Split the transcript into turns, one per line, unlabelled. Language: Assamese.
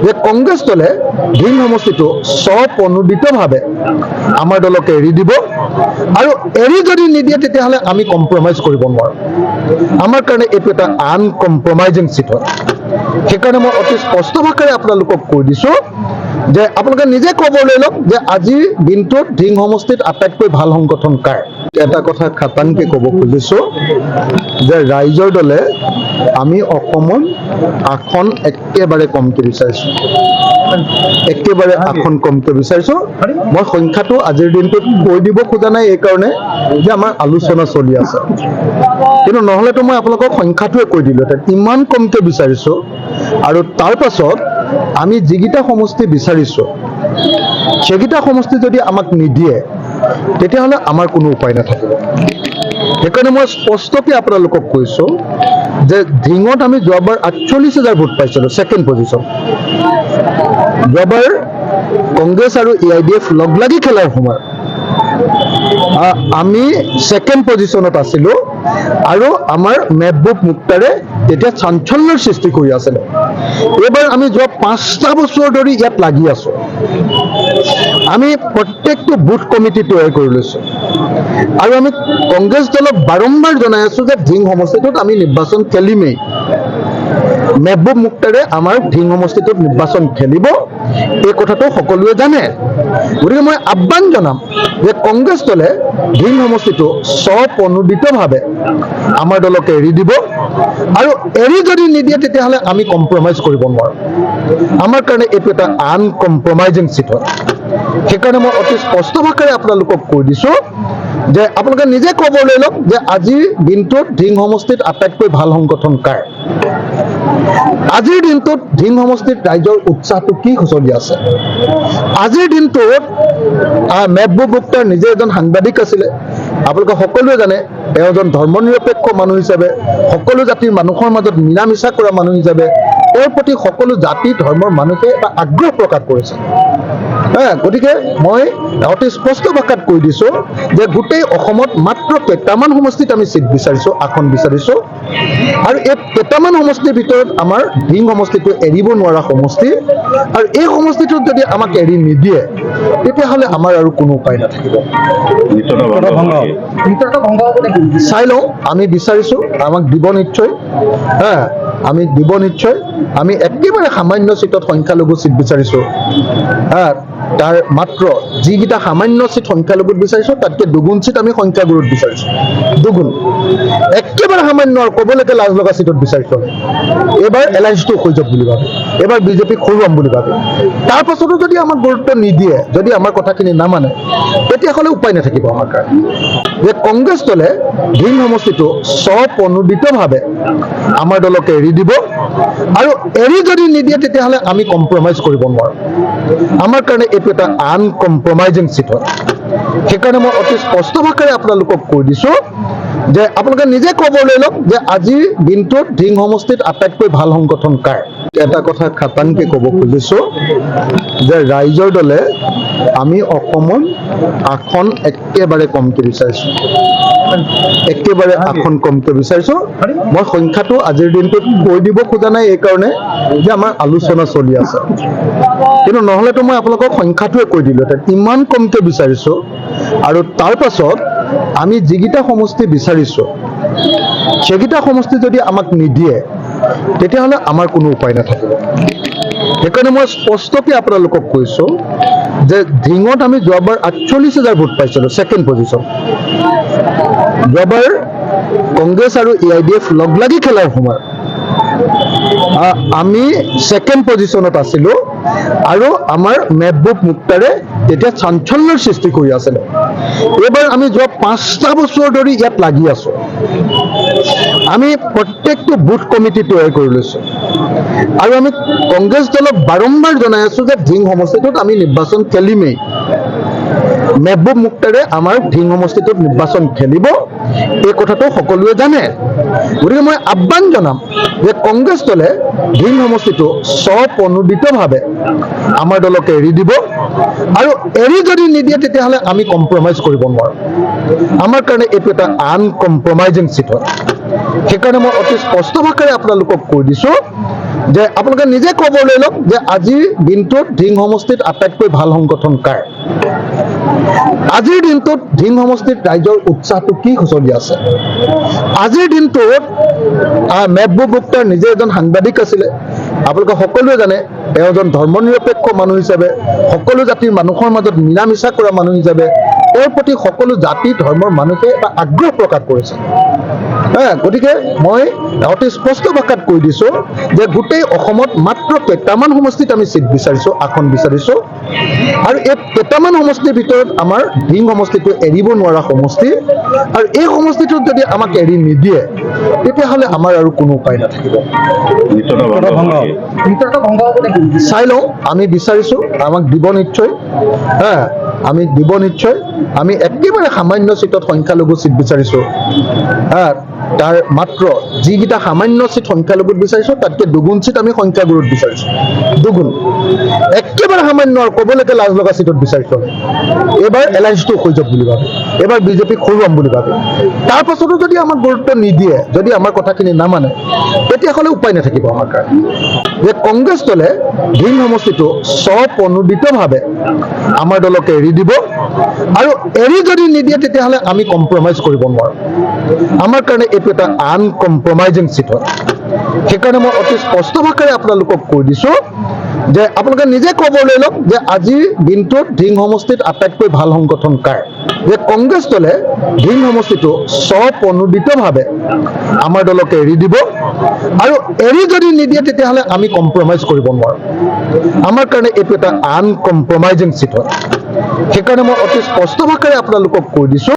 যে কংগ্ৰেছ দলে ধিং সমষ্টিটো স্বপ্ৰণোদিতভাৱে আমাৰ দলক এৰি দিব আৰু এৰি যদি নিদিয়ে তেতিয়াহ'লে আমি কম্প্ৰমাইজ কৰিব নোৱাৰোঁ। আমাৰ কাৰণে এইটো এটা আনকম্প্ৰমাইজিং চিট হয়। সেইকাৰণে মই অতি স্পষ্ট ভাষাৰে আপোনালোকক কৈ দিছোঁ যে আপোনালোকে নিজে খবৰ লৈ লওক যে আজিৰ দিনটোত ধিং সমষ্টিত আটাইতকৈ ভাল সংগঠন কাৰ। এটা কথা খাটাংকে ক'ব খুজিছোঁ যে ৰাইজৰ দলে আমি অসমত আসন একেবাৰে কমকৈ বিচাৰিছোঁ, একেবাৰে আসন কমকৈ বিচাৰিছোঁ। মই সংখ্যাটো আজিৰ দিনটোত কৈ দিব খোজা নাই এইকাৰণে যে আমাৰ আলোচনা চলি আছে, কিন্তু নহ'লেতো মই আপোনালোকক সংখ্যাটোৱে কৈ দিলোঁহেঁতেন। ইমান কমকৈ বিচাৰিছোঁ আৰু তাৰ পাছত আমি যিকেইটা সমষ্টি বিচাৰিছোঁ সেইকেইটা সমষ্টি যদি আমাক নিদিয়ে তেতিয়াহ'লে আমাৰ কোনো উপায় নাথাকিব। সেইকাৰণে মই স্পষ্টকৈ আপোনালোকক কৈছোঁ যে ধিঙত আমি যোৱাবাৰ 48,000 ভোট পাইছিলোঁ, ছেকেণ্ড পজিশ্যন। যোৱাবাৰ কংগ্ৰেছ আৰু AIDF লগ লাগি খেলাৰ সময়ত আমি ছেকেণ্ড পজিশ্যনত আছিলোঁ আৰু আমাৰ মেহবুব মুক্তাৰে তেতিয়া চাঞ্চল্যৰ সৃষ্টি কৰি আছিলে। এইবাৰ আমি যোৱা 5টা বছৰ ধৰি ইয়াত লাগি আছোঁ। আমি প্ৰত্যেকটো বুথ কমিটি তৈয়াৰ কৰি লৈছোঁ আৰু আমি কংগ্ৰেছ দলক বাৰম্বাৰ জনাই আছোঁ যে ধিং সমষ্টিটোত আমি নিৰ্বাচন খেলিমেই। মেহবুব মুক্তাৰে আমাৰ ধিং সমষ্টিটোত নিৰ্বাচন খেলিব, এই কথাটো সকলোৱে জানে। গতিকে মই আহ্বান জনাম যে কংগ্ৰেছ দলে ধিং সমষ্টিটো স্বপ্ৰণোদিতভাৱে আমাৰ দলক এৰি দিব আৰু এৰি যদি নিদিয়ে তেতিয়াহ'লে আমি কম্প্ৰমাইজ কৰিব নোৱাৰোঁ। আমাৰ কাৰণে এইটো এটা আনকম্প্ৰমাইজিং চিট হয়। সেইকাৰণে মই অতি স্পষ্ট ভাষাৰে আপোনালোকক কৈ দিছোঁ যে আপোনালোকে নিজে খবৰ লৈ লওক যে আজিৰ দিনটোত ধিং সমষ্টিত আটাইতকৈ ভাল সংগঠন কাৰ। আজিৰ দিনটোত ধিং সমষ্টিত ৰাইজৰ উৎসাহটো কি চলি আছে। আজিৰ দিনটোত মেহবুব মুক্তাৰ নিজে এজন সাংবাদিক আছিলে, আপোনালোকে সকলোৱে জানে। তেওঁ এজন ধৰ্মনিৰপেক্ষ মানুহ হিচাপে, সকলো জাতিৰ মানুহৰ মাজত মিলা মিছা কৰা মানুহ হিচাপে তেওঁৰ প্ৰতি সকলো জাতি ধৰ্মৰ মানুহে এটা আগ্ৰহ প্ৰকাশ কৰিছে। গতিকে মই অতি স্পষ্ট ভাষাত কৈ দিছোঁ যে গোটেই অসমত মাত্ৰ কেইটামান সমষ্টিত আমি চিট বিচাৰিছোঁ, আসন বিচাৰিছোঁ আৰু এই কেইটামান সমষ্টিৰ ভিতৰত আমাৰ ধিং সমষ্টিটো এৰিব নোৱাৰা সমষ্টি আৰু এই সমষ্টিটোত যদি আমাক এৰি নিদিয়ে তেতিয়াহ'লে আমাৰ আৰু কোনো উপায় নাথাকিব। চাই লওঁ, আমি বিচাৰিছোঁ, আমাক দিব নিশ্চয়। আমি দিব নিশ্চয়। আমি একেবাৰে সামান্য চিটত সংখ্যালঘু চিট বিচাৰিছোঁ। তাৰ মাত্ৰ যিকেইটা সামান্য চিট সংখ্যালঘুত বিচাৰিছোঁ তাতকৈ দুগুণ চিট আমি সংখ্যাগুৰুত বিচাৰিছোঁ। দুগুণ, একেবাৰে সামান্য আৰু ক'বলৈকে লাজ লগা চিটত বিচাৰিছোঁ। এইবাৰ এলায়েন্সটো হৈ যাওক বুলি ভাবে, এইবাৰ বিজেপিক হৰুৱাম বুলি ভাবে। তাৰ পাছতো যদি আমাক গুৰুত্ব নিদিয়ে, যদি আমাৰ কথাখিনি নামানে তেতিয়াহ'লে উপায় নাথাকিব আমাৰ কাৰণে যে কংগ্ৰেছ দলে ধিং সমষ্টিটো স্বপ্ৰণোদিতভাৱে আমাৰ দলক এৰি দিব আৰু এৰি যদি নিদিয়ে তেতিয়াহ'লে আমি কম্প্ৰমাইজ কৰিব নোৱাৰোঁ। আমাৰ কাৰণে এইটো এটা আনকম্প্ৰমাইজিং চিট হয়। সেইকাৰণে মই অতি স্পষ্ট ভাষাৰে আপোনালোকক কৈ দিছোঁ যে আপোনালোকে নিজে খবৰ লৈ লওক যে আজিৰ দিনটোত ধিং সমষ্টিত আটাইতকৈ ভাল সংগঠন কাৰ। এটা কথা খাটাংকে ক'ব খুজিছোঁ যে ৰাইজৰ দলে আমি অসমত আসন একেবাৰে কমকৈ বিচাৰিছোঁ, একেবাৰে আসন কমকৈ বিচাৰিছোঁ। মই সংখ্যাটো আজিৰ দিনটোত কৈ দিব খোজা নাই এইকাৰণে যে আমাৰ আলোচনা চলি আছে, কিন্তু নহ'লেতো মই আপোনালোকক সংখ্যাটোৱে কৈ দিলোঁহেঁতেন। ইমান কমকৈ বিচাৰিছোঁ আৰু তাৰ পাছত আমি যিকেইটা সমষ্টি বিচাৰিছোঁ সেইকেইটা সমষ্টি যদি আমাক নিদিয়ে তেতিয়াহ'লে আমাৰ কোনো উপায় নাথাকিব। সেইকাৰণে মই স্পষ্টকৈ আপোনালোকক কৈছোঁ যে ধিঙত আমি যোৱাবাৰ 48,000 ভোট পাইছিলোঁ, ছেকেণ্ড পজিশ্যন। যোৱাবাৰ কংগ্ৰেছ আৰু AIDF লগ লাগি খেলাৰ সময়ত আমি ছেকেণ্ড পজিশ্যনত আছিলোঁ আৰু আমাৰ মেহবুব মুক্তাৰে তেতিয়া চাঞ্চল্যৰ সৃষ্টি কৰি আছিলে। এইবাৰ আমি যোৱা 5টা বছৰ ধৰি ইয়াত লাগি আছোঁ। আমি প্ৰত্যেকটো বুথ কমিটি তৈয়াৰ কৰি লৈছোঁ আৰু আমি কংগ্ৰেছ দলক বাৰম্বাৰ জনাই আছোঁ যে ধিং সমষ্টিটোত আমি নিৰ্বাচন খেলিমেই। মেহবুব মুক্তাৰে আমাৰ ধিং সমষ্টিটোত নিৰ্বাচন খেলিব, এই কথাটো সকলোৱে জানে। গতিকে মই আহ্বান জনাম যে কংগ্ৰেছ দলে ধিং সমষ্টিটো স্বপ্ৰণোদিতভাৱে আমাৰ দলক এৰি দিব আৰু এৰি যদি নিদিয়ে তেতিয়াহ'লে আমি কম্প্ৰমাইজ কৰিব নোৱাৰোঁ। আমাৰ কাৰণে এইটো এটা আনকম্প্ৰমাইজিং চিট হয়। সেইকাৰণে মই অতি স্পষ্ট ভাষাৰে আপোনালোকক কৈ দিছোঁ যে আপোনালোকে নিজে খবৰ লৈ লওক যে আজিৰ দিনটোত ধিং সমষ্টিত আটাইতকৈ ভাল সংগঠন কাৰ। আজিৰ দিনটোত ধিং সমষ্টিত ৰাইজৰ উৎসাহটো কি চলি আছে। আজিৰ দিনটোত মেহবুব মুখতাৰ নিজে এজন সাংবাদিক আছিলে। আপোনালোকে সকলোৱে জানে তেওঁ এজন ধৰ্মনিৰপেক্ষ মানুহ হিচাপে, সকলো জাতিৰ মানুহৰ মাজত মিলা মিছা কৰা মানুহ হিচাপে তেওঁৰ প্ৰতি সকলো জাতি ধৰ্মৰ মানুহে এটা আগ্ৰহ প্ৰকাশ কৰিছে। গতিকে মই অতি স্পষ্ট ভাষাত কৈ দিছো যে গোটেই অসমত মাত্ৰ কেইটামান সমষ্টিত আমি চিট বিচাৰিছো, আসন বিচাৰিছো, আৰু এই কেইটামান সমষ্টিৰ ভিতৰত আমাৰ ধিং সমষ্টিটো এৰিব নোৱাৰা সমষ্টি, আৰু এই সমষ্টিটোত যদি আমাক এৰি নিদিয়ে তেতিয়াহ'লে আমাৰ আৰু কোনো উপায় নাথাকিব। চাই লওঁ, আমি বিচাৰিছো, আমাক দিব নিশ্চয়, আমি দিব নিশ্চয়। আমি একেবাৰে সামান্য চিটত সংখ্যালঘু চিট বিচাৰিছো, তাৰ মাত্ৰ যিকেইটা সামান্য চিট সংখ্যালঘুত বিচাৰিছো তাতকে দুগুণ চিট আমি সংখ্যাগুৰুত বিচাৰিছো, দুগুণ, একেবাৰে সামান্য আৰু ক'বলৈকে লাজ লগা চিটত বিচাৰিছো। এইবাৰ এলায়েন্সটো হৈ যাওক বুলি ভাবে, এইবাৰ বিজেপিক হৰুৱাম বুলি ভাবে। তাৰ পাছতো যদি আমাক গুৰুত্ব নিদিয়ে, যদি আমাৰ কথাখিনি নামানে, তেতিয়াহ'লে উপায় নাথাকিব আমাৰ কাৰণে যে কংগ্ৰেছ দলে ধিং সমষ্টিটো স্বপ্ৰণোদিতভাৱে আমাৰ দলকে এৰি দিব, আৰু এৰি যদি নিদিয়ে তেতিয়াহ'লে আমি কম্প্ৰমাইজ কৰিব নোৱাৰো। আমাৰ কাৰণে এইটো এটা আনকম্প্ৰমাইজিং চিট হয়। সেইকাৰণে মই অতি স্পষ্ট ভাষাৰে আপোনালোকক কৈ দিছো যে আপোনালোকে নিজে খবৰ লৈ লওক যে আজিৰ দিনটোত ধিং সমষ্টিত আটাইতকৈ ভাল সংগঠন কাৰ। যে কংগ্ৰেছ দলে ধিং সমষ্টিটো স্বপ্ৰণোদিতভাৱে আমাৰ দলকে এৰি দিব, আৰু এৰি যদি নিদিয়ে তেতিয়াহ'লে আমি কম্প্ৰমাইজ কৰিব নোৱাৰো। আমাৰ কাৰণে এইটো এটা আনকম্প্ৰমাইজিং চিট হয়। সেইকাৰণে মই অতি স্পষ্ট ভাষাৰে আপোনালোকক কৈ দিছো